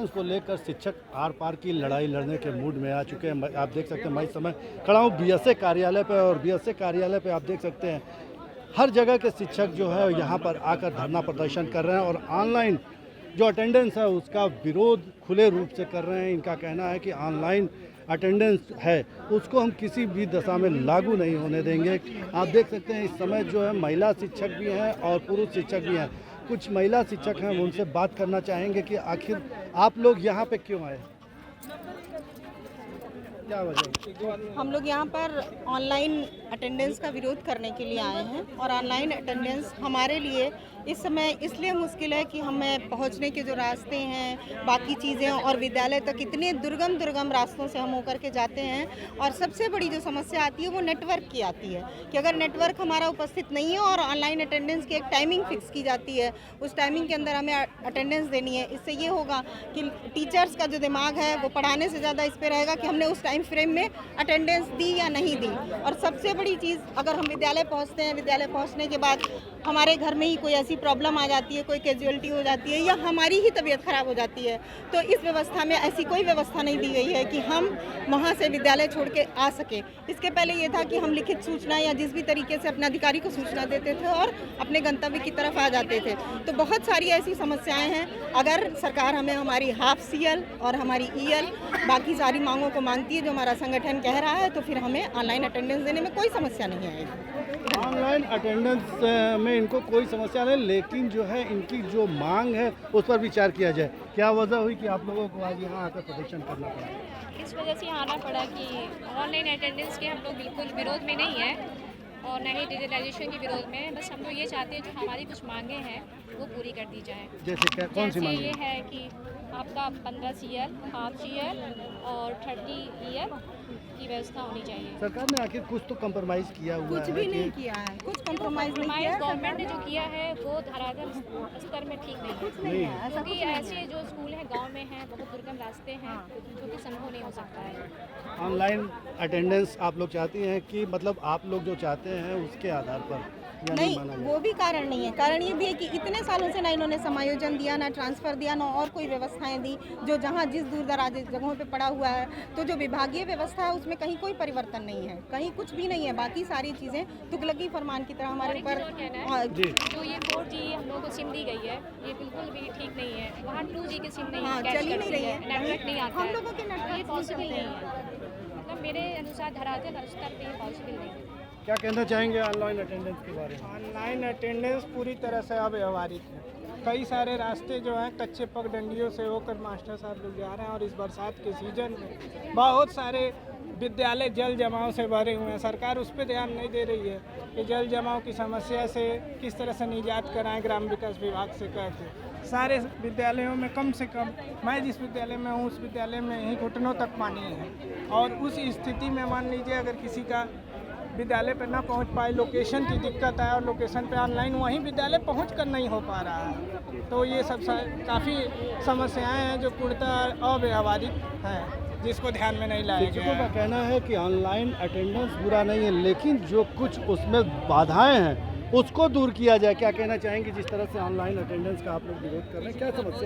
Attendance को लेकर शिक्षक आर पार की लड़ाई लड़ने के मूड में आ चुके हैं। आप देख सकते हैं मैं इस समय खड़ा हूँ बीएसए कार्यालय पे, और बीएसए कार्यालय पे आप देख सकते हैं हर जगह के शिक्षक जो है यहाँ पर आकर धरना प्रदर्शन कर रहे हैं और ऑनलाइन जो अटेंडेंस है उसका विरोध खुले रूप से कर रहे हैं। इनका कहना है कि ऑनलाइन अटेंडेंस है उसको हम किसी भी दशा में लागू नहीं होने देंगे। आप देख सकते हैं इस समय जो है महिला शिक्षक भी हैं और पुरुष शिक्षक भी हैं। कुछ महिला शिक्षक हैं, उनसे बात करना चाहेंगे कि आखिर आप लोग यहाँ पे क्यों आए, क्या वजह? हम लोग यहाँ पर ऑनलाइन अटेंडेंस का विरोध करने के लिए आए हैं और ऑनलाइन अटेंडेंस हमारे लिए इस समय इसलिए मुश्किल है कि हमें पहुँचने के जो रास्ते हैं, बाकी चीज़ें और विद्यालय तक इतने दुर्गम रास्तों से हम होकर के जाते हैं। और सबसे बड़ी जो समस्या आती है वो नेटवर्क की आती है कि अगर नेटवर्क हमारा उपस्थित नहीं है और ऑनलाइन अटेंडेंस की एक टाइमिंग फिक्स की जाती है, उस टाइमिंग के अंदर हमें अटेंडेंस देनी है। इससे ये होगा कि टीचर्स का जो दिमाग है वो पढ़ाने से ज़्यादा इस पर रहेगा कि हमने उस टाइम फ्रेम में अटेंडेंस दी या नहीं दी। और सबसे बड़ी चीज़, अगर हम विद्यालय पहुँचते हैं, विद्यालय पहुँचने के बाद हमारे घर में ही कोई ऐसी प्रॉब्लम आ जाती है, कोई कैजुअलिटी हो जाती है या हमारी ही तबीयत खराब हो जाती है, तो इस व्यवस्था में ऐसी कोई व्यवस्था नहीं दी गई है कि हम वहाँ से विद्यालय छोड़ के आ सके। इसके पहले ये था कि हम लिखित सूचना या जिस भी तरीके से अपने अधिकारी को सूचना देते थे और अपने गंतव्य की तरफ आ जाते थे। तो बहुत सारी ऐसी समस्याएं हैं। अगर सरकार हमें हमारी हाफ सीएल और हमारी ईएल बाकी सारी मांगों को मांगती है जो हमारा संगठन कह रहा है, तो फिर हमें ऑनलाइन अटेंडेंस देने में कोई समस्या नहीं आएगी। ऑनलाइन अटेंडेंस में इनको कोई समस्या नहीं, लेकिन जो है इनकी जो मांग है उस पर विचार किया जाए। क्या वजह हुई कि आप लोगों को आज यहाँ आकर प्रदर्शन करना पड़ा? इस वजह से यहाँ आना पड़ा कि ऑनलाइन अटेंडेंस के हम लोग बिल्कुल विरोध में नहीं है और न ही डिजिटलाइजेशन के विरोध में। बस हम लोग ये चाहते हैं जो हमारी कुछ मांगे हैं वो पूरी कर दी जाए। जैसे क्या, कौन सी मांग? ये है कि आपका 15 CL, हाफ CL और 30 EL की व्यवस्था होनी चाहिए। सरकार ने आखिर कुछ तो कंप्रोमाइज़ किया हुआ है? कुछ भी नहीं किया है, कुछ कंप्रोमाइज़ नहीं किया है। गवर्नमेंट ने जो किया है वो धरातल स्तर में ठीक नहीं है, क्योंकि ऐसे जो स्कूल हैं गांव में हैं, बहुत दुर्गम रास्ते हैं, जो कि संभव नहीं हो सकता है। ऑनलाइन अटेंडेंस आप लोग चाहती हैं कि मतलब आप लोग जो चाहते हैं उसके आधार पर नहीं, वो भी कारण नहीं है। कारण ये भी है कि इतने सालों से ना इन्होंने समायोजन दिया, ना ट्रांसफ़र दिया, ना और कोई व्यवस्थाएं दी जो जहाँ जिस दूर दराज जगहों पे पड़ा हुआ है। तो जो विभागीय व्यवस्था है उसमें कहीं कोई परिवर्तन नहीं है, कहीं कुछ भी नहीं है। बाकी सारी चीज़ें तुगलकी फरमान की तरह हमारे ऊपर। जो ये 4G हम लोगों को सिम दी गई है ये बिल्कुल भी ठीक नहीं है। वहाँ 2G की सिम नहीं है, चल ही नहीं रही है, नेटवर्क नहीं आता हम लोगों के नेटवर्क ये पॉसिबल नहीं है। मतलब मेरे अनुसार धरातल स्तर पे पॉसिबल नहीं है। क्या कहना चाहेंगे ऑनलाइन अटेंडेंस के बारे में? ऑनलाइन अटेंडेंस पूरी तरह से अव्यवहारिक है। कई सारे रास्ते जो हैं कच्चे पगडंडियों से होकर मास्टर साहब लोग जा रहे हैं और इस बरसात के सीजन में बहुत सारे विद्यालय जल जमाव से भरे हुए हैं। सरकार उस पर ध्यान नहीं दे रही है कि जल जमाव की समस्या से किस तरह से निजात कराएं। ग्राम विकास विभाग से कहते सारे विद्यालयों में कम से कम, मैं जिस विद्यालय में हूँ उस विद्यालय में ही घुटनों तक पानी है। और उस स्थिति में मान लीजिए अगर किसी का विद्यालय पर ना पहुंच पाए, लोकेशन की दिक्कत है और लोकेशन पे ऑनलाइन वहीं विद्यालय पहुंच कर नहीं हो पा रहा है, तो ये सब काफ़ी समस्याएं हैं जो पूर्णतः अव्यवहारिक हैं, जिसको ध्यान में नहीं लाया गया शिक्षकों का है। कहना है कि ऑनलाइन अटेंडेंस बुरा नहीं है, लेकिन जो कुछ उसमें बाधाएं हैं उसको दूर किया जाए। क्या कहना चाहेंगे जिस तरह से ऑनलाइन अटेंडेंस का आप लोग विरोध कर रहे हैं, क्या समस्या?